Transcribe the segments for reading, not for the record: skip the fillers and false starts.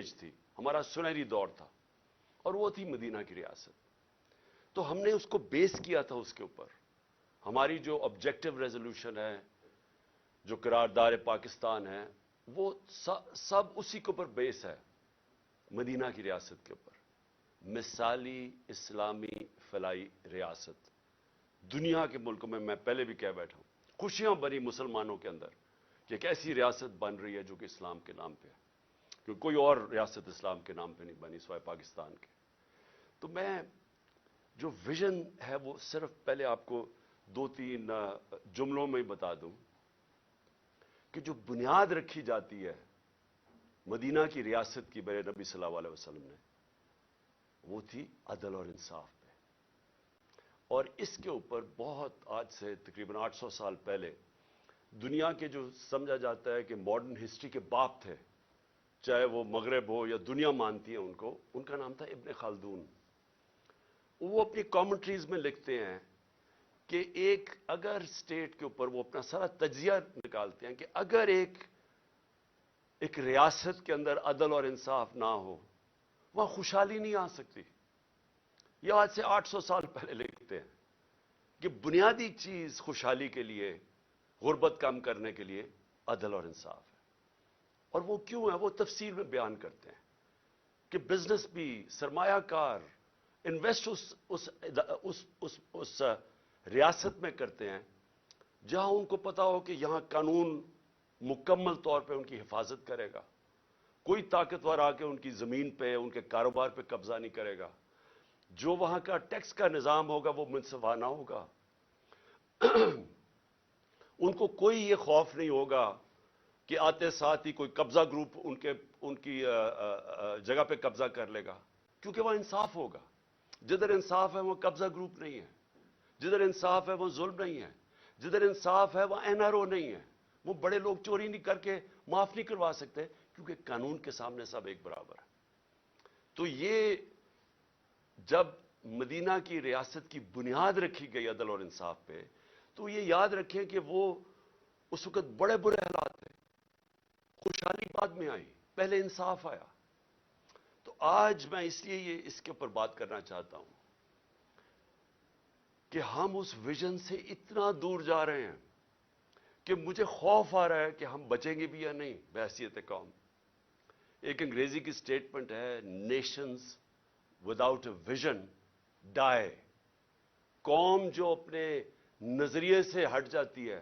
Age تھی, ہمارا سنہری دور تھا, اور وہ تھی مدینہ کی ریاست. تو ہم نے اس کو بیس کیا تھا, اس کے اوپر ہماری جو آبجیکٹو ریزولوشن ہے, جو قرارداد پاکستان ہے, وہ سب اسی کے اوپر بیس ہے, مدینہ کی ریاست کے اوپر. مثالی اسلامی فلاحی ریاست دنیا کے ملکوں میں پہلے بھی کہہ بیٹھا ہوں, خوشیاں بنی مسلمانوں کے اندر کہ ایک ایسی ریاست بن رہی ہے جو کہ اسلام کے نام پہ ہے, کیونکہ کوئی اور ریاست اسلام کے نام پہ نہیں بنی سوائے پاکستان کے. تو میں جو ویژن ہے وہ صرف پہلے آپ کو 2-3 جملوں میں ہی بتا دوں کہ جو بنیاد رکھی جاتی ہے مدینہ کی ریاست کی میرے نبی صلی اللہ علیہ وسلم نے, وہ تھی عدل اور انصاف پہ. اور اس کے اوپر بہت آج سے تقریباً 800 سال پہلے دنیا کے جو سمجھا جاتا ہے کہ ماڈرن ہسٹری کے باپ تھے, چاہے وہ مغرب ہو یا دنیا مانتی ہے ان کو, ان کا نام تھا ابن خلدون. وہ اپنی کامنٹریز میں لکھتے ہیں کہ ایک اگر اسٹیٹ کے اوپر وہ اپنا سارا تجزیہ نکالتے ہیں کہ اگر ایک ریاست کے اندر عدل اور انصاف نہ ہو وہاں خوشحالی نہیں آ سکتی. یہ آج سے 800 سال پہلے لکھتے ہیں کہ بنیادی چیز خوشحالی کے لیے, غربت کم کرنے کے لیے عدل اور انصاف ہے. اور وہ کیوں ہے وہ تفصیل میں بیان کرتے ہیں کہ بزنس بھی, سرمایہ کار انویسٹ اس ریاست میں کرتے ہیں جہاں ان کو پتا ہو کہ یہاں قانون مکمل طور پہ ان کی حفاظت کرے گا, کوئی طاقتور آ کے ان کی زمین پہ, ان کے کاروبار پہ قبضہ نہیں کرے گا, جو وہاں کا ٹیکس کا نظام ہوگا وہ منصفانہ ہوگا. ان کو کوئی یہ خوف نہیں ہوگا کہ آتے ساتھ ہی کوئی قبضہ گروپ ان کی جگہ پہ قبضہ کر لے گا, کیونکہ وہ انصاف ہوگا. جدھر انصاف ہے وہ قبضہ گروپ نہیں ہے, جدھر انصاف ہے وہ ظلم نہیں ہے, جدھر انصاف ہے وہ NRO نہیں ہے. وہ بڑے لوگ چوری نہیں کر کے معاف نہیں کروا سکتے, کیونکہ قانون کے سامنے سب ایک برابر ہے. تو یہ جب مدینہ کی ریاست کی بنیاد رکھی گئی عدل اور انصاف پہ, تو یہ یاد رکھیں کہ وہ اس وقت بڑے برے حالات تھے, خوشحالی بعد میں آئی, پہلے انصاف آیا. تو آج میں اس لیے اس کے اوپر بات کرنا چاہتا ہوں کہ ہم اس ویژن سے اتنا دور جا رہے ہیں کہ مجھے خوف آ رہا ہے کہ ہم بچیں گے بھی یا نہیں بحیثیت قوم. ایک انگریزی کی سٹیٹمنٹ ہے, نیشنز وداؤٹ اے ویژن ڈائی. قوم جو اپنے نظریے سے ہٹ جاتی ہے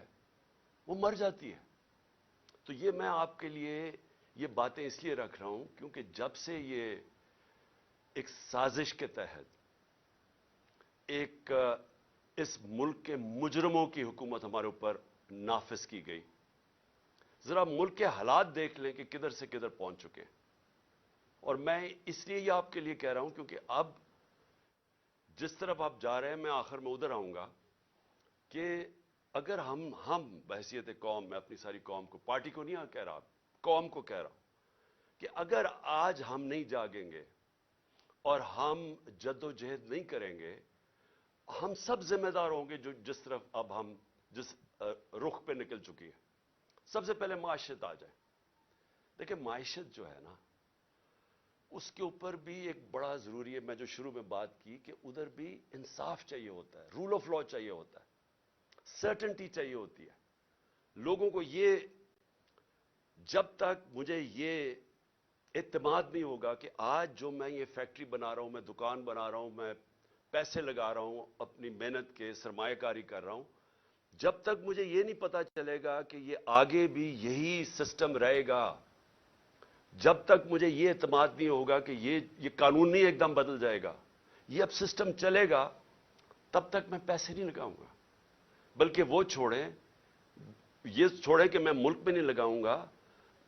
وہ مر جاتی ہے. تو یہ میں آپ کے لیے یہ باتیں اس لیے رکھ رہا ہوں کیونکہ جب سے یہ ایک سازش کے تحت ایک اس ملک کے مجرموں کی حکومت ہمارے اوپر نافذ کی گئی, ذرا ملک کے حالات دیکھ لیں کہ کدھر سے کدھر پہنچ چکے ہیں. اور میں اس لیے یہ آپ کے لیے کہہ رہا ہوں کیونکہ اب جس طرف آپ جا رہے ہیں میں آخر میں ادھر آؤں گا کہ اگر ہم بحیثیت قوم, میں اپنی ساری قوم کو, پارٹی کو نہیں کہہ رہا, قوم کو کہہ رہا ہوں کہ اگر آج ہم نہیں جاگیں گے اور ہم جد و جہد نہیں کریں گے, ہم سب ذمہ دار ہوں گے جس طرف اب ہم جس رخ پہ نکل چکی ہے. سب سے پہلے معیشت آ جائے. دیکھیں معیشت جو ہے نا, اس کے اوپر بھی ایک بڑا ضروری ہے, میں جو شروع میں بات کی کہ ادھر بھی انصاف چاہیے ہوتا ہے, رول آف لا چاہیے ہوتا ہے, سرٹنٹی چاہیے ہوتی ہے. لوگوں کو یہ, جب تک مجھے یہ اعتماد نہیں ہوگا کہ آج جو میں یہ فیکٹری بنا رہا ہوں, میں دکان بنا رہا ہوں, میں پیسے لگا رہا ہوں, اپنی محنت کے سرمایہ کاری کر رہا ہوں, جب تک مجھے یہ نہیں پتا چلے گا کہ یہ آگے بھی یہی سسٹم رہے گا, جب تک مجھے یہ اعتماد نہیں ہوگا کہ یہ قانون نہیں ایک دم بدل جائے گا, یہ اب سسٹم چلے گا, تب تک میں پیسے نہیں لگاؤں گا. بلکہ وہ چھوڑیں, یہ چھوڑیں کہ میں ملک میں نہیں لگاؤں گا,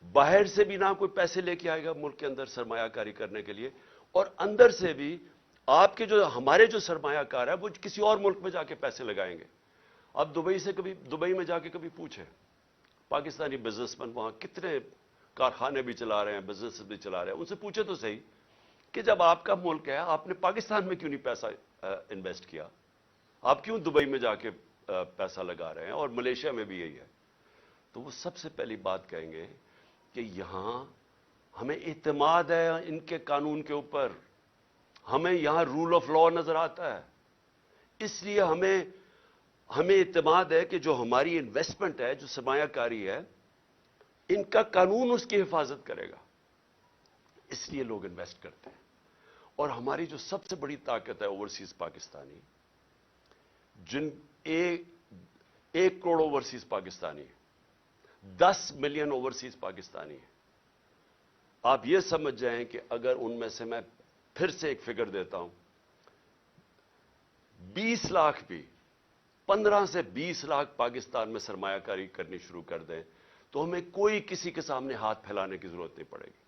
باہر سے بھی نہ کوئی پیسے لے کے آئے گا ملک کے اندر سرمایہ کاری کرنے کے لیے, اور اندر سے بھی آپ کے ہمارے جو سرمایہ کار ہے وہ کسی اور ملک میں جا کے پیسے لگائیں گے. اب دبئی میں جا کے کبھی پوچھیں, پاکستانی بزنس مین وہاں کتنے کارخانے بھی چلا رہے ہیں, بزنس بھی چلا رہے ہیں, ان سے پوچھے تو صحیح کہ جب آپ کا ملک ہے آپ نے پاکستان میں کیوں نہیں پیسہ انویسٹ کیا, آپ کیوں دبئی میں جا کے پیسہ لگا رہے ہیں, اور ملیشیا میں بھی یہی ہے. تو وہ سب سے پہلی بات کہیں گے کہ یہاں ہمیں اعتماد ہے ان کے قانون کے اوپر, ہمیں یہاں رول آف لا نظر آتا ہے, اس لیے ہمیں اعتماد ہے کہ جو ہماری انویسٹمنٹ ہے, جو سرمایہ کاری ہے, ان کا قانون اس کی حفاظت کرے گا, اس لیے لوگ انویسٹ کرتے ہیں. اور ہماری جو سب سے بڑی طاقت ہے اوورسیز پاکستانی, جن 1 crore overseas Pakistani, 10 million overseas Pakistani ہیں. آپ یہ سمجھ جائیں کہ اگر ان میں سے میں پھر سے ایک فگر دیتا ہوں, 20 لاکھ بھی 15 سے 20 لاکھ پاکستان میں سرمایہ کاری کرنی شروع کر دیں تو ہمیں کوئی کسی کے سامنے ہاتھ پھیلانے کی ضرورت نہیں پڑے گی.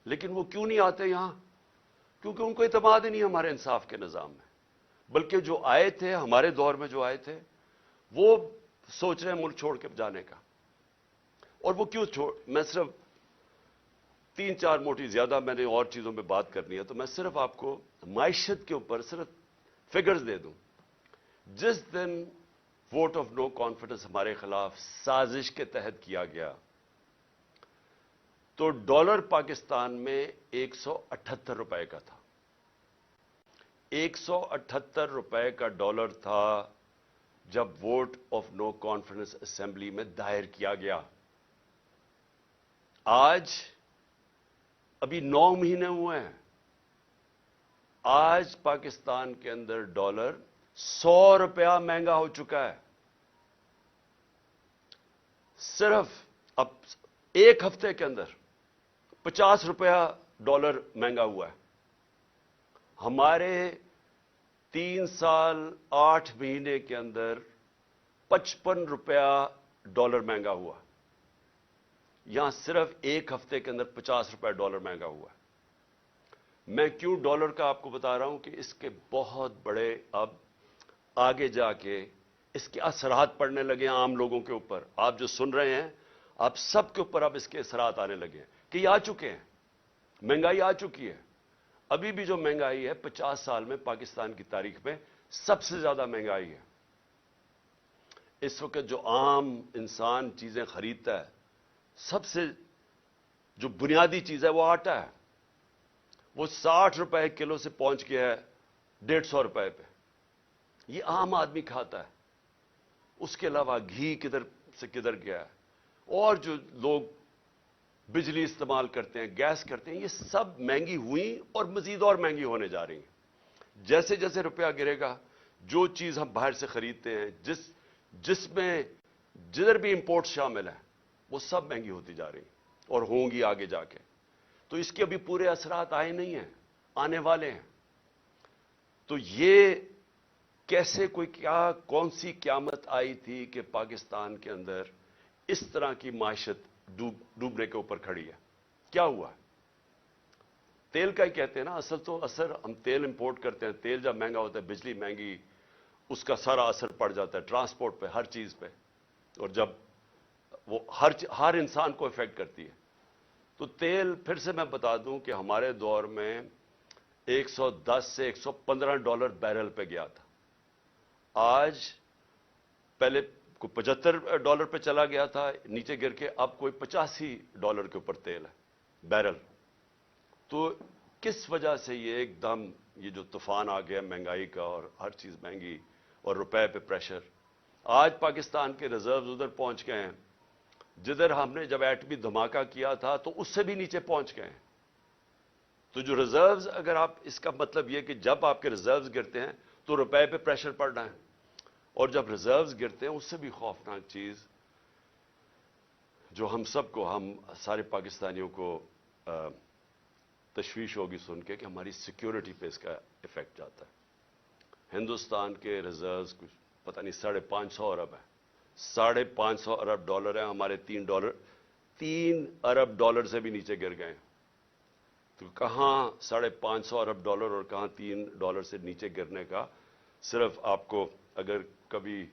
لیکن وہ کیوں نہیں آتے یہاں؟ کیونکہ ان کو اعتماد ہی نہیں ہمارے انصاف کے نظام میں. بلکہ جو آئے تھے, ہمارے دور میں جو آئے تھے, وہ سوچ رہے ہیں ملک چھوڑ کے جانے کا. اور وہ کیوں میں صرف 3-4 موٹی, زیادہ میں نے اور چیزوں پہ بات کرنی ہے, تو میں صرف آپ کو معیشت کے اوپر صرف فگرز دے دوں. جس دن ووٹ آف نو کانفیڈنس ہمارے خلاف سازش کے تحت کیا گیا تو ڈالر پاکستان میں 178 روپے کا تھا. 178 روپے کا ڈالر تھا جب vote of no confidence assembly میں دائر کیا گیا. آج ابھی 9 مہینے ہوئے ہیں, آج پاکستان کے اندر ڈالر 100 روپیہ مہنگا ہو چکا ہے. صرف اب 1 ہفتے کے اندر 50 روپیہ ڈالر مہنگا ہوا ہے. ہمارے 3 سال 8 مہینے کے اندر 55 روپیہ ڈالر مہنگا ہوا. یہاں صرف 1 ہفتے کے اندر 50 روپے ڈالر مہنگا ہوا ہے. میں کیوں ڈالر کا آپ کو بتا رہا ہوں کہ اس کے بہت بڑے اب آگے جا کے اس کے اثرات پڑنے لگے ہیں عام لوگوں کے اوپر. آپ جو سن رہے ہیں, آپ سب کے اوپر اب اس کے اثرات آنے لگے ہیں کہ یہ آ چکے ہیں. مہنگائی آ چکی ہے. ابھی بھی جو مہنگائی ہے 50 سال میں پاکستان کی تاریخ میں سب سے زیادہ مہنگائی ہے. اس وقت جو عام انسان چیزیں خریدتا ہے, سب سے جو بنیادی چیز ہے وہ آٹا ہے. وہ 60 روپے کلو سے پہنچ گیا ہے 150 روپے پہ. یہ عام آدمی کھاتا ہے. اس کے علاوہ گھی کدھر سے کدھر گیا ہے. اور جو لوگ بجلی استعمال کرتے ہیں, گیس کرتے ہیں, یہ سب مہنگی ہوئی اور مزید اور مہنگی ہونے جا رہی ہیں. جیسے جیسے روپیہ گرے گا, جو چیز ہم باہر سے خریدتے ہیں, جس میں جدھر بھی امپورٹ شامل ہے, وہ سب مہنگی ہوتی جا رہی ہیں اور ہوں گی آگے جا کے. تو اس کے ابھی پورے اثرات آئے نہیں ہیں, آنے والے ہیں. تو یہ کیسے کون سی قیامت آئی تھی کہ پاکستان کے اندر اس طرح کی معیشت ڈوبنے کے اوپر کھڑی ہے؟ کیا ہوا؟ تیل کا ہی کہتے ہیں نا اثر. ہم تیل امپورٹ کرتے ہیں, تیل جب مہنگا ہوتا ہے, بجلی مہنگی, اس کا سارا اثر پڑ جاتا ہے ٹرانسپورٹ پہ, ہر چیز پہ. اور جب وہ ہر انسان کو افیکٹ کرتی ہے. تو تیل, پھر سے میں بتا دوں کہ ہمارے دور میں 110 سے 115 ڈالر بیرل پہ گیا تھا. آج پہلے کو 75 ڈالر پہ چلا گیا تھا, نیچے گر کے اب کوئی 85 ڈالر کے اوپر تیل ہے بیرل. تو کس وجہ سے یہ ایک دم یہ جو طوفان آ گیا مہنگائی کا, اور ہر چیز مہنگی اور روپے پہ پریشر. آج پاکستان کے ریزروز ادھر پہنچ گئے ہیں جدھر ہم نے جب ایٹمی دھماکہ کیا تھا تو اس سے بھی نیچے پہنچ گئے ہیں. تو جو ریزروز, اگر آپ اس کا مطلب یہ کہ جب آپ کے ریزروز گرتے ہیں تو روپے پہ پریشر پڑ رہا ہے, اور جب ریزروز گرتے ہیں اس سے بھی خوفناک چیز جو ہم سارے پاکستانیوں کو تشویش ہوگی سن کے کہ ہماری سیکیورٹی پہ اس کا افیکٹ جاتا ہے. ہندوستان کے ریزروز کچھ پتہ نہیں 550 ارب ہے. 550 ارب ڈالر ہیں. ہمارے 3 ارب ڈالر سے بھی نیچے گر گئے. تو کہاں 550 ارب ڈالر اور کہاں 3 ڈالر سے نیچے گرنے کا. صرف آپ کو اگر کبھی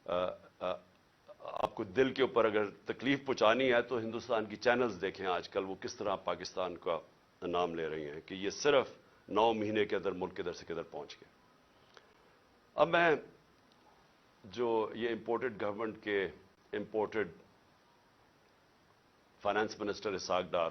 آپ کو دل کے اوپر اگر تکلیف پہنچانی ہے تو ہندوستان کی چینلز دیکھیں آج کل وہ کس طرح پاکستان کا نام لے رہی ہیں کہ یہ صرف 9 مہینے کے اندر ملک کدھر سے کدھر پہنچ گئے. اب میں جو یہ امپورٹڈ گورنمنٹ کے imported finance minister Ishaq Dar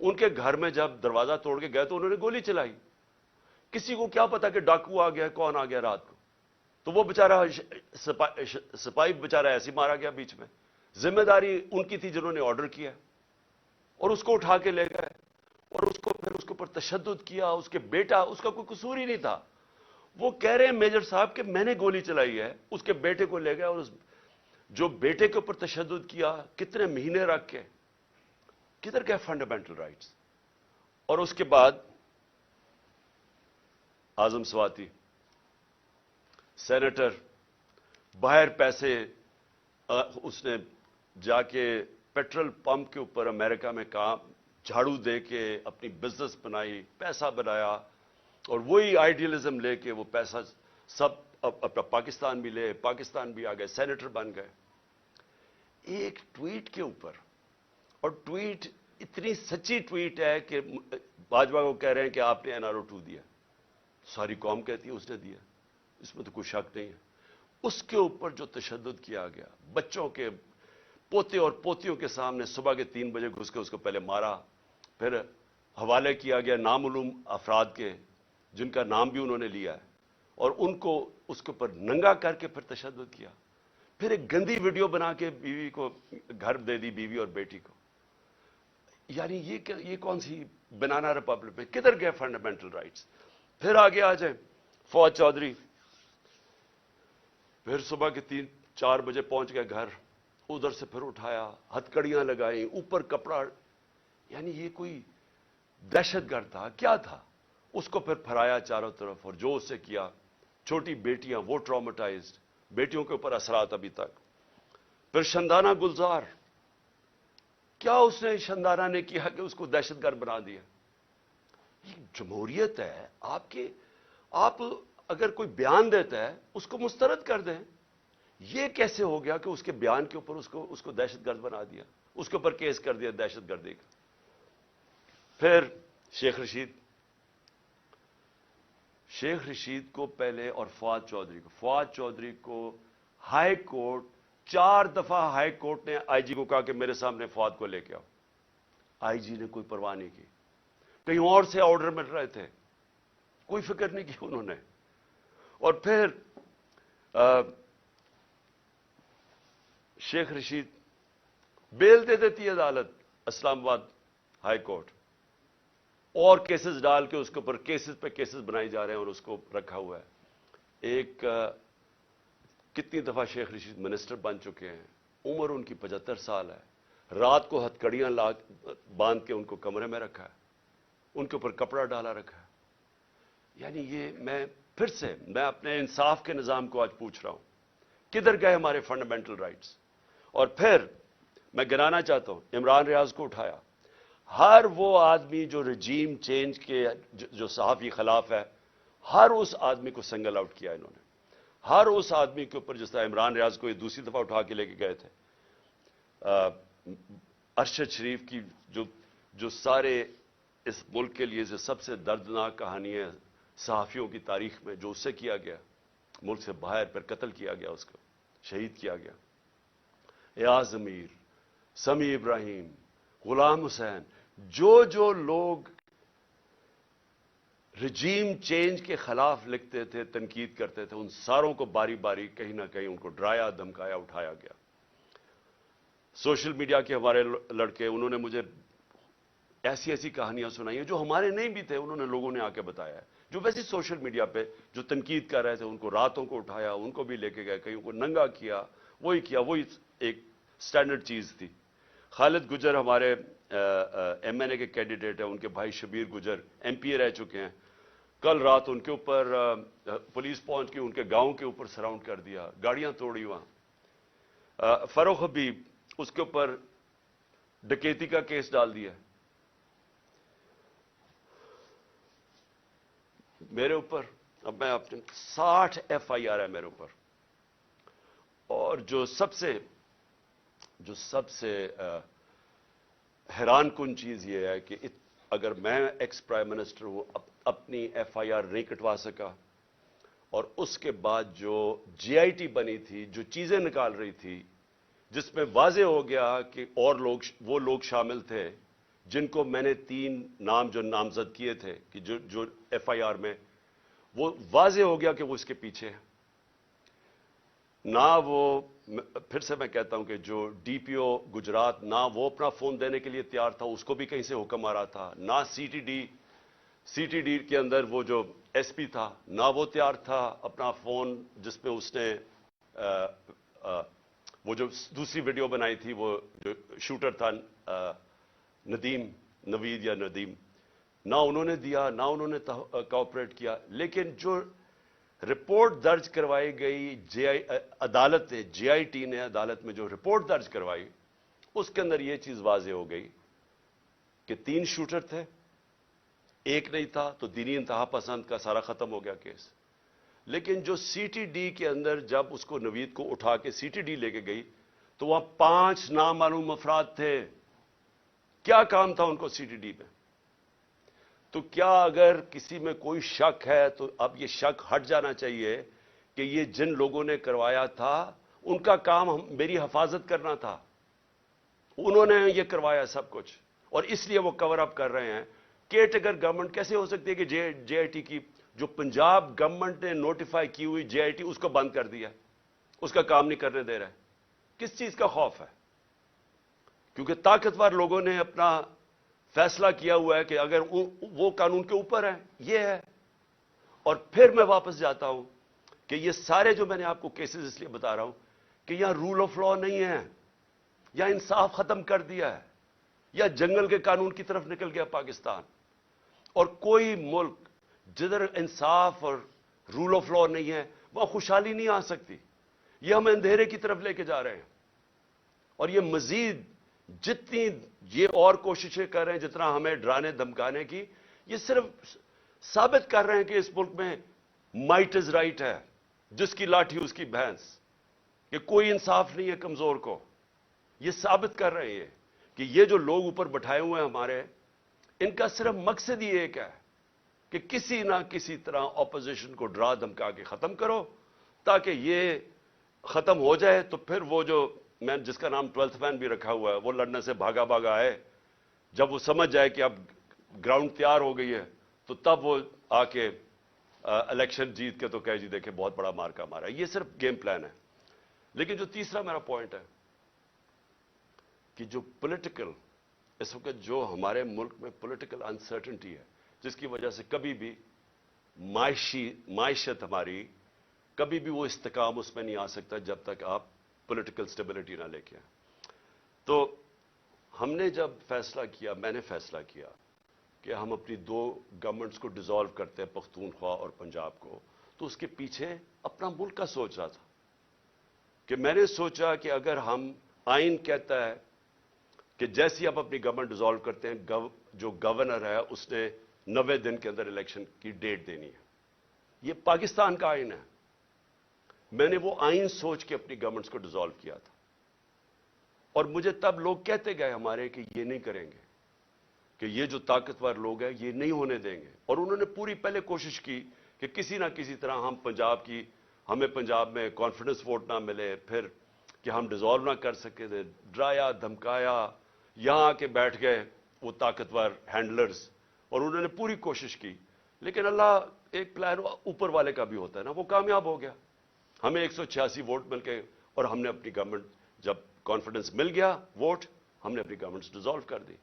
ان کے گھر میں جب دروازہ توڑ کے گئے تو انہوں نے گولی چلائی. کسی کو کیا پتا کہ ڈاکو آ گیا, کون آ گیا رات کو. تو وہ بیچارہ سپاہی بیچارہ ایسے مارا گیا بیچ میں. ذمہ داری ان کی تھی جنہوں نے آرڈر کیا, اور اس کو اٹھا کے لے گئے, اور اس کو پھر اس کے اوپر تشدد کیا. اس کے بیٹا, اس کا کوئی قصور ہی نہیں تھا. وہ کہہ رہے ہیں میجر صاحب کہ میں نے گولی چلائی ہے. اس کے بیٹے کو لے گئے, اور جو بیٹے کے اوپر تشدد کیا کتنے مہینے رکھ کے, کدھر گئے فنڈامنٹل رائٹس؟ اور اس کے بعد اعظم سواتی سینیٹر, باہر پیسے اس نے جا کے پیٹرول پمپ کے اوپر امریکہ میں کام جھاڑو دے کے اپنی بزنس بنائی, پیسہ بنایا, اور وہی آئیڈیلزم لے کے وہ پیسہ سب اپنا پاکستان بھی لے, پاکستان بھی آ گئے, سینیٹر بن گئے. ایک ٹویٹ کے اوپر, اور ٹویٹ اتنی سچی ٹویٹ ہے کہ باجوہ کو کہہ رہے ہیں کہ آپ نے NRO2 دیا, ساری قوم کہتی ہے اس نے دیا, اس میں تو کوئی شک نہیں ہے. اس کے اوپر جو تشدد کیا گیا, بچوں کے پوتے اور پوتیوں کے سامنے صبح کے 3 بجے گھس کے اس کو پہلے مارا, پھر حوالے کیا گیا نامعلوم افراد کے جن کا نام بھی انہوں نے لیا ہے, اور ان کو اس کے اوپر ننگا کر کے پھر تشدد کیا. پھر ایک گندی ویڈیو بنا کے بیوی کو گھر دے دی, بیوی اور بیٹی کو. یعنی یہ کون سی بنانا ریپبلک میں, کدھر گئے فنڈامنٹل رائٹس؟ پھر آگے آ جائیں, فواد چودھری پھر صبح کے 3-4 بجے پہنچ گئے گھر, ادھر سے پھر اٹھایا, ہتھکڑیاں لگائیں, اوپر کپڑا. یعنی یہ کوئی دہشت گرد تھا کیا تھا؟ اس کو پھر پھرایا چاروں طرف, اور جو اس سے کیا, چھوٹی بیٹیاں وہ ٹراماٹائزڈ, بیٹیوں کے اوپر اثرات ابھی تک. پھر شندانہ گلزار, کیا اس نے شندانہ نے کیا کہ اس کو دہشت گرد بنا دیا؟ یہ جمہوریت ہے. آپ اگر کوئی بیان دیتا ہے اس کو مسترد کر دیں. یہ کیسے ہو گیا کہ اس کے بیان کے اوپر اس کو دہشت گرد بنا دیا, اس کے اوپر کیس کر دیا دہشت گردی کا؟ پھر شیخ رشید کو پہلے, اور فواد چودھری کو ہائی کورٹ 4 دفعہ ہائی کورٹ نے آئی جی کو کہا کہ میرے سامنے فواد کو لے کے آؤ. آئی جی نے کوئی پرواہ نہیں کی, کہیں اور سے آرڈر مل رہے تھے, کوئی فکر نہیں کی انہوں نے. اور پھر شیخ رشید بیل دے دیتی ہے عدالت, اسلام آباد ہائی کورٹ, اور کیسز ڈال کے اس کے اوپر کیسز پہ کیسز بنائی جا رہے ہیں, اور اس کو رکھا ہوا ہے. ایک کتنی دفعہ شیخ رشید منسٹر بن چکے ہیں, عمر ان کی 75 سال ہے, رات کو ہتھکڑیاں باندھ کے ان کو کمرے میں رکھا ہے, ان کے اوپر کپڑا ڈالا رکھا ہے. یعنی یہ میں اپنے انصاف کے نظام کو آج پوچھ رہا ہوں, کدھر گئے ہمارے فنڈامنٹل رائٹس؟ اور پھر میں گنانا چاہتا ہوں, عمران ریاض کو اٹھایا. ہر وہ آدمی جو رجیم چینج کے جو صحافی خلاف ہے, ہر اس آدمی کو سنگل آؤٹ کیا انہوں نے. ہر اس آدمی کے اوپر, جس طرح عمران ریاض کو یہ دوسری دفعہ اٹھا کے لے کے گئے تھے, ارشد شریف کی جو سارے اس ملک کے لیے جو سب سے دردناک کہانی ہے صحافیوں کی تاریخ میں, جو اس سے کیا گیا, ملک سے باہر پر قتل کیا گیا, اس کو شہید کیا گیا. ایاز امیر, سمیع ابراہیم, غلام حسین, جو لوگ رجیم چینج کے خلاف لکھتے تھے, تنقید کرتے تھے, ان ساروں کو باری باری کہیں نہ کہیں ان کو ڈرایا, دھمکایا, اٹھایا گیا. سوشل میڈیا کے ہمارے لڑکے, انہوں نے مجھے ایسی کہانیاں سنائی ہیں جو ہمارے نہیں بھی تھے, انہوں نے لوگوں نے آ کے بتایا ہے, جو ویسے سوشل میڈیا پہ جو تنقید کر رہے تھے ان کو راتوں کو اٹھایا, ان کو بھی لے کے گئے, کہیں کو ننگا کیا, وہی ایک سٹینڈرڈ چیز تھی. خالد گجر ہمارے MNA کے کینڈیڈیٹ ہیں, ان کے بھائی شبیر گجر MP رہ چکے ہیں. کل رات ان کے اوپر پولیس پہنچ کے ان کے گاؤں کے اوپر سراؤنڈ کر دیا, گاڑیاں توڑی وہاں. فروخ حبیب, اس کے اوپر ڈکیتی کا کیس ڈال دیا. میرے اوپر اب میں اپنے 60 FIR ہے میرے اوپر. اور جو سب سے حیران کن چیز یہ ہے کہ اگر میں ایکس پرائم منسٹر ہوں, اپنی FIR نہیں کٹوا سکا, اور اس کے بعد جو GIT بنی تھی, جو چیزیں نکال رہی تھی, جس میں واضح ہو گیا کہ اور وہ لوگ شامل تھے جن کو میں نے 3 نام جو نامزد کیے تھے کہ جو ایف آئی آر میں، وہ واضح ہو گیا کہ وہ اس کے پیچھے ہے. نہ وہ، پھر سے میں کہتا ہوں کہ جو ڈی پی او گجرات، نہ وہ اپنا فون دینے کے لیے تیار تھا، اس کو بھی کہیں سے حکم آ رہا تھا. نہ سی ٹی ڈی کے اندر وہ جو ایس پی تھا، نہ وہ تیار تھا اپنا فون جس پہ اس نے وہ جو دوسری ویڈیو بنائی تھی، وہ جو شوٹر تھا نوید یا ندیم، نہ انہوں نے دیا، نہ انہوں نے کوآپریٹ کیا. لیکن جو رپورٹ درج کروائی گئی عدالت نے، جے آئی ٹی نے عدالت میں جو رپورٹ درج کروائی، اس کے اندر یہ چیز واضح ہو گئی کہ 3 شوٹر تھے، ایک نہیں تھا، تو دینی انتہا پسند کا سارا ختم ہو گیا کیس. لیکن جو سی ٹی ڈی کے اندر جب اس کو نوید کو اٹھا کے سی ٹی ڈی لے کے گئی تو وہاں 5 نامعلوم افراد تھے. کیا کام تھا ان کو سی ٹی ڈی میں؟ تو کیا اگر کسی میں کوئی شک ہے تو اب یہ شک ہٹ جانا چاہیے کہ یہ جن لوگوں نے کروایا تھا ان کا کام میری حفاظت کرنا تھا، انہوں نے یہ کروایا سب کچھ، اور اس لیے وہ کور اپ کر رہے ہیں. کیئرٹیکر گورنمنٹ کیسے ہو سکتی ہے کہ جے آئی ٹی کی جو پنجاب گورنمنٹ نے نوٹیفائی کی ہوئی جے آئی ٹی، اس کو بند کر دیا، اس کا کام نہیں کرنے دے رہا ہے؟ کس چیز کا خوف ہے؟ کیونکہ طاقتور لوگوں نے اپنا فیصلہ کیا ہوا ہے کہ اگر وہ قانون کے اوپر ہے، یہ ہے. اور پھر میں واپس جاتا ہوں کہ یہ سارے جو میں نے آپ کو کیسز اس لیے بتا رہا ہوں کہ یہاں رول آف لا نہیں ہے، یا انصاف ختم کر دیا ہے، یا جنگل کے قانون کی طرف نکل گیا پاکستان. اور کوئی ملک جدھر انصاف اور رول آف لا نہیں ہے وہاں خوشحالی نہیں آ سکتی. یہ ہم اندھیرے کی طرف لے کے جا رہے ہیں، اور یہ مزید جتنی یہ اور کوششیں کر رہے ہیں، جتنا ہمیں ڈرانے دھمکانے کی، یہ صرف ثابت کر رہے ہیں کہ اس ملک میں مائٹ از رائٹ ہے، جس کی لاٹھی اس کی بھینس، کہ کوئی انصاف نہیں ہے کمزور کو. یہ ثابت کر رہے ہیں کہ یہ جو لوگ اوپر بٹھائے ہوئے ہیں ہمارے، ان کا صرف مقصد ہی ایک ہے کہ کسی نہ کسی طرح اپوزیشن کو ڈرا دھمکا کے ختم کرو، تاکہ یہ ختم ہو جائے. تو پھر وہ جو میں جس کا نام 12th مین بھی رکھا ہوا ہے، وہ لڑنے سے بھاگا آئے. جب وہ سمجھ جائے کہ اب گراؤنڈ تیار ہو گئی ہے تو تب وہ آ کے الیکشن جیت کے تو کہے جی دیکھیں بہت بڑا مارکا مارا. یہ صرف گیم پلان ہے. لیکن جو تیسرا میرا پوائنٹ ہے کہ جو پولیٹیکل اس وقت جو ہمارے ملک میں پولیٹیکل انسرٹنٹی ہے، جس کی وجہ سے کبھی بھی معیشت ہماری کبھی بھی وہ استحکام اس میں نہیں آ سکتا جب تک آپ پولیٹیکل سٹیبلٹی نہ لے کے آئیں. تو ہم نے جب فیصلہ کیا، میں نے فیصلہ کیا کہ ہم اپنی 2 گورنمنٹس کو ڈیزالو کرتے ہیں، پختونخوا اور پنجاب کو، تو اس کے پیچھے اپنا ملک کا سوچ رہا تھا کہ میں نے سوچا کہ اگر ہم، آئین کہتا ہے کہ جیسی آپ اپنی گورنمنٹ ڈیزالو کرتے ہیں، جو گورنر ہے اس نے 90 دن کے اندر الیکشن کی ڈیٹ دینی ہے. یہ پاکستان کا آئین ہے. میں نے وہ آئین سوچ کے اپنی گورنمنٹس کو ڈیزالو کیا تھا، اور مجھے تب لوگ کہتے گئے ہمارے کہ یہ نہیں کریں گے، کہ یہ جو طاقتور لوگ ہیں یہ نہیں ہونے دیں گے. اور انہوں نے پوری پہلے کوشش کی کہ کسی نہ کسی طرح ہمیں پنجاب میں کانفیڈنس ووٹ نہ ملے، پھر کہ ہم ڈیزالو نہ کر سکے تھے. ڈرایا دھمکایا، یہاں آ کے بیٹھ گئے وہ طاقتور ہینڈلرز، اور انہوں نے پوری کوشش کی. لیکن اللہ ایک پلان اوپر والے کا بھی ہوتا ہے نا، وہ کامیاب ہو گیا. ہمیں 186 ووٹ مل گئے، اور ہم نے اپنی گورنمنٹ، جب کانفیڈنس مل گیا ووٹ، ہم نے اپنی گورنمنٹ ڈیزالو کر دی.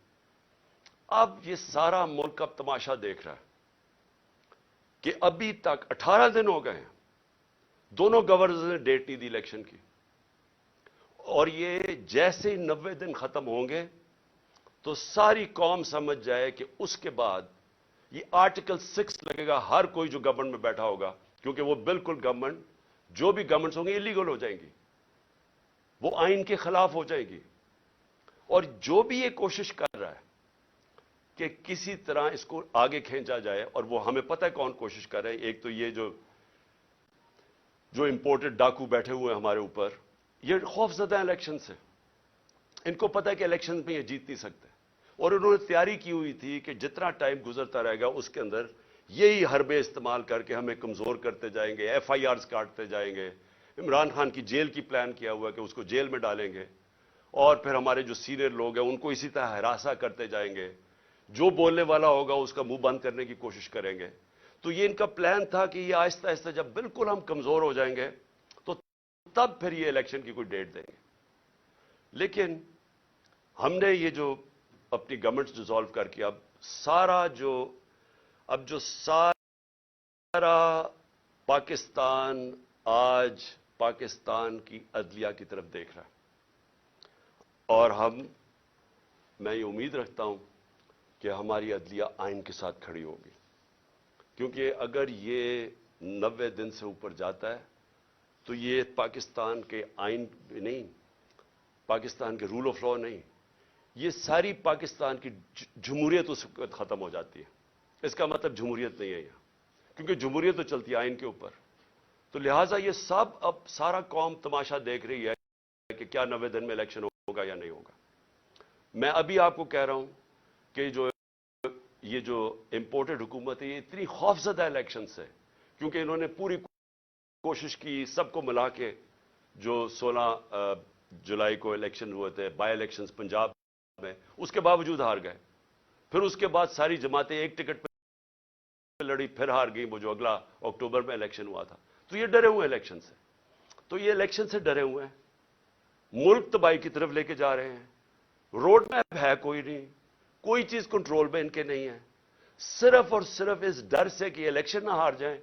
اب یہ سارا ملک اب تماشا دیکھ رہا ہے کہ ابھی تک 18 دن ہو گئے ہیں، دونوں گورنرز نے ڈیٹ نہیں دی الیکشن کی. اور یہ جیسے ہی 90 دن ختم ہوں گے تو ساری قوم سمجھ جائے کہ اس کے بعد یہ آرٹیکل 6 لگے گا ہر کوئی جو گورنمنٹ میں بیٹھا ہوگا، کیونکہ وہ بالکل گورنمنٹ، جو بھی گورنمنٹس ہوں گے ایلیگل ہو جائیں گی، وہ آئین کے خلاف ہو جائے گی. اور جو بھی یہ کوشش کر رہا ہے کہ کسی طرح اس کو آگے کھینچا جائے، اور وہ ہمیں پتہ ہے کون کوشش کر رہے ہیں. ایک تو یہ جو امپورٹڈ ڈاکو بیٹھے ہوئے ہیں ہمارے اوپر، یہ خوف زدہ ہیں الیکشن سے. ان کو پتہ ہے کہ الیکشن میں یہ جیت نہیں سکتے، اور انہوں نے تیاری کی ہوئی تھی کہ جتنا ٹائم گزرتا رہے گا اس کے اندر یہی حربے استعمال کر کے ہمیں کمزور کرتے جائیں گے، FIRs کاٹتے جائیں گے. عمران خان کی جیل کی پلان کیا ہوا ہے کہ اس کو جیل میں ڈالیں گے. اور پھر ہمارے جو سینئر لوگ ہیں ان کو اسی طرح ہراساں کرتے جائیں گے، جو بولنے والا ہوگا اس کا منہ بند کرنے کی کوشش کریں گے. تو یہ ان کا پلان تھا کہ یہ آہستہ آہستہ جب بالکل ہم کمزور ہو جائیں گے تو تب پھر یہ الیکشن کی کوئی ڈیٹ دیں گے. لیکن ہم نے یہ جو اپنی گورنمنٹ ڈیزالو کر کے اب جو سارا پاکستان آج پاکستان کی عدلیہ کی طرف دیکھ رہا ہے، اور میں یہ امید رکھتا ہوں کہ ہماری عدلیہ آئین کے ساتھ کھڑی ہوگی، کیونکہ اگر یہ 90 دن سے اوپر جاتا ہے تو یہ پاکستان کے آئین نہیں، پاکستان کے رول آف لا نہیں، یہ ساری پاکستان کی جمہوریت اس وقت ختم ہو جاتی ہے. اس کا مطلب جمہوریت نہیں ہے یہاں، کیونکہ جمہوریت تو چلتی ہے آئین کے اوپر. تو لہٰذا یہ سب اب سارا قوم تماشا دیکھ رہی ہے کہ کیا 90 دن میں الیکشن ہوگا یا نہیں ہوگا. میں ابھی آپ کو کہہ رہا ہوں کہ یہ جو امپورٹڈ حکومت ہے یہ اتنی خوفزدہ الیکشن سے، کیونکہ انہوں نے پوری کوشش کی سب کو ملا کے، جو 16 جولائی کو الیکشن ہوئے تھے، بائی الیکشنز پنجاب میں، اس کے باوجود ہار گئے. پھر اس کے بعد ساری جماعتیں ایک ٹکٹ پہ لڑی، پھر ہار گئی، وہ جو اگلا اکتوبر میں الیکشن ہوا تھا. تو یہ ڈرے ہوئے الیکشن سے، تو یہ الیکشن سے ڈرے ہوئے ہیں، ملک تباہی کی طرف لے کے جا رہے ہیں. روڈ میپ ہے کوئی نہیں، کوئی چیز کنٹرول میں ان کے نہیں ہے. صرف اور صرف اس ڈر سے کہ الیکشن نہ ہار جائیں،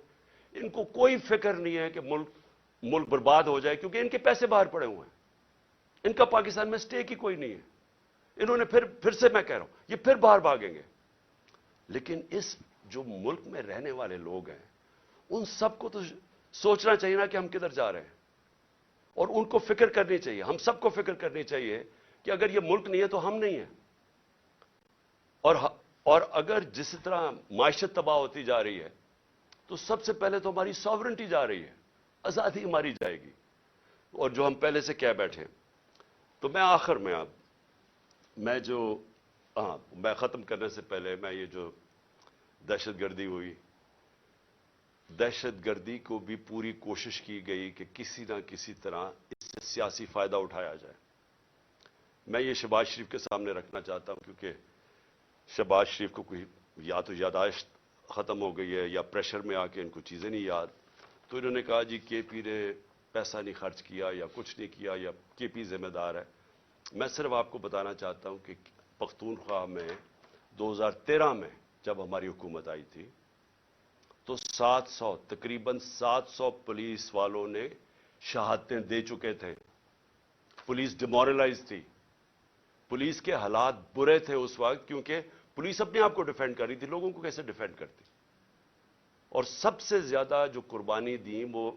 ان کو کوئی فکر نہیں ہے کہ ملک برباد ہو جائے، کیونکہ ان کے پیسے باہر پڑے ہوئے ہیں، ان کا پاکستان میں سٹیک ہی کوئی نہیں ہے. انہوں نے پھر سے میں کہہ رہا ہوں یہ پھر باہر بھاگیں گے. لیکن اس جو ملک میں رہنے والے لوگ ہیں ان سب کو تو سوچنا چاہیے نا کہ ہم کدھر جا رہے ہیں، اور ان کو فکر کرنی چاہیے، ہم سب کو فکر کرنی چاہیے کہ اگر یہ ملک نہیں ہے تو ہم نہیں ہیں. اور اگر جس طرح معیشت تباہ ہوتی جا رہی ہے تو سب سے پہلے تو ہماری ساورنٹی جا رہی ہے، آزادی ہماری جائے گی، اور جو ہم پہلے سے کہہ بیٹھے. تو میں آخر میں میں ختم کرنے سے پہلے میں یہ جو دہشت گردی ہوئی، دہشت گردی کو بھی پوری کوشش کی گئی کہ کسی نہ کسی طرح اس سے سیاسی فائدہ اٹھایا جائے. میں یہ شہباز شریف کے سامنے رکھنا چاہتا ہوں، کیونکہ شہباز شریف کو کوئی یا تو یاداشت ختم ہو گئی ہے یا پریشر میں آ کے ان کو چیزیں نہیں یاد. تو انہوں نے کہا جی کے پی نے پیسہ نہیں خرچ کیا یا کچھ نہیں کیا یا کے پی ذمہ دار ہے. میں صرف آپ کو بتانا چاہتا ہوں کہ پختونخوا میں 2013 میں جب ہماری حکومت آئی تھی تو تقریباً 700 پولیس والوں نے شہادتیں دے چکے تھے. پولیس ڈیمورلائز تھی، پولیس کے حالات برے تھے اس وقت، کیونکہ پولیس اپنے آپ کو ڈیفینڈ کر رہی تھی، لوگوں کو کیسے ڈیفینڈ کرتی. اور سب سے زیادہ جو قربانی دی وہ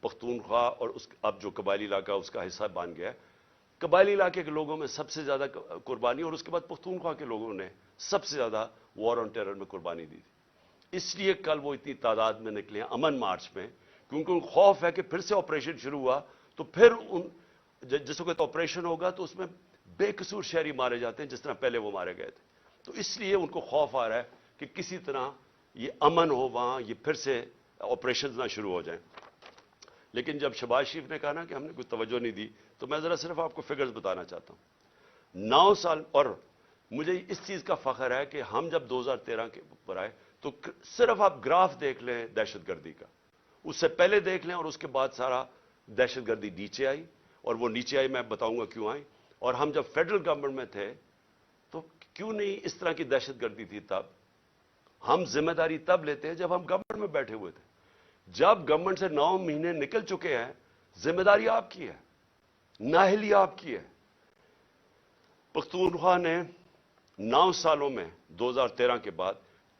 پختونخوا اور اب جو قبائلی علاقہ اس کا حصہ بن گیا، قبائلی علاقے کے لوگوں میں سب سے زیادہ قربانی، اور اس کے بعد پختونخوا کے لوگوں نے سب سے زیادہ وار آن ٹیرر میں قربانی دی تھی. اس لیے کل وہ اتنی تعداد میں نکلے ہیں امن مارچ میں، کیونکہ ان خوف ہے کہ پھر سے آپریشن شروع ہوا تو پھر جس وقت آپریشن ہوگا تو اس میں بے قصور شہری مارے جاتے ہیں جس طرح پہلے وہ مارے گئے تھے. تو اس لیے ان کو خوف آ رہا ہے کہ کسی طرح یہ امن ہو وہاں، یہ پھر سے آپریشنز نہ شروع ہو جائیں. لیکن جب شہباز شریف نے کہا نا کہ ہم نے کوئی توجہ نہیں دی، تو میں ذرا صرف آپ کو فگرز بتانا چاہتا ہوں. 9 سال، اور مجھے اس چیز کا فخر ہے کہ ہم جب 2013 کے اوپر آئے تو صرف آپ گراف دیکھ لیں دہشت گردی کا، اس سے پہلے دیکھ لیں اور اس کے بعد سارا دہشت گردی نیچے آئی، اور وہ نیچے آئی میں بتاؤں گا کیوں آئی. اور ہم جب فیڈرل گورنمنٹ میں تھے تو کیوں نہیں اس طرح کی دہشت گردی تھی. تب ہم ذمہ داری تب لیتے ہیں جب ہم گورنمنٹ میں بیٹھے ہوئے تھے. جب گورنمنٹ سے 9 مہینے نکل چکے ہیں، ذمہ داری آپ کی ہے، نااہلی آپ کی ہے. پختونخوا نے 9 سالوں میں 2013 کے بعد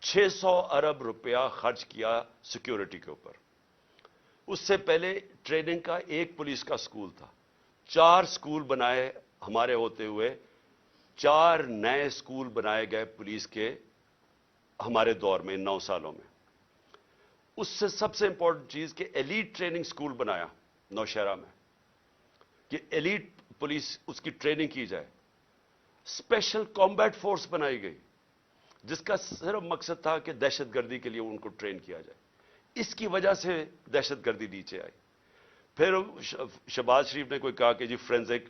600 ارب روپیہ خرچ کیا سیکیورٹی کے اوپر. اس سے پہلے ٹریننگ کا ایک پولیس کا سکول تھا، 4 سکول بنائے ہمارے ہوتے ہوئے، 4 نئے سکول بنائے گئے پولیس کے ہمارے دور میں 9 سالوں میں. اس سے سب سے امپورٹنٹ چیز کہ ایلیٹ ٹریننگ سکول بنایا نوشہرہ میں کہ ایلیٹ پولیس اس کی ٹریننگ کی جائے. اسپیشل کمبیٹ فورس بنائی گئی جس کا صرف مقصد تھا کہ دہشت گردی کے لیے ان کو ٹرین کیا جائے. اس کی وجہ سے دہشت گردی نیچے آئی. پھر شہباز شریف نے کوئی کہا کہ جی فورینزک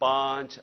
5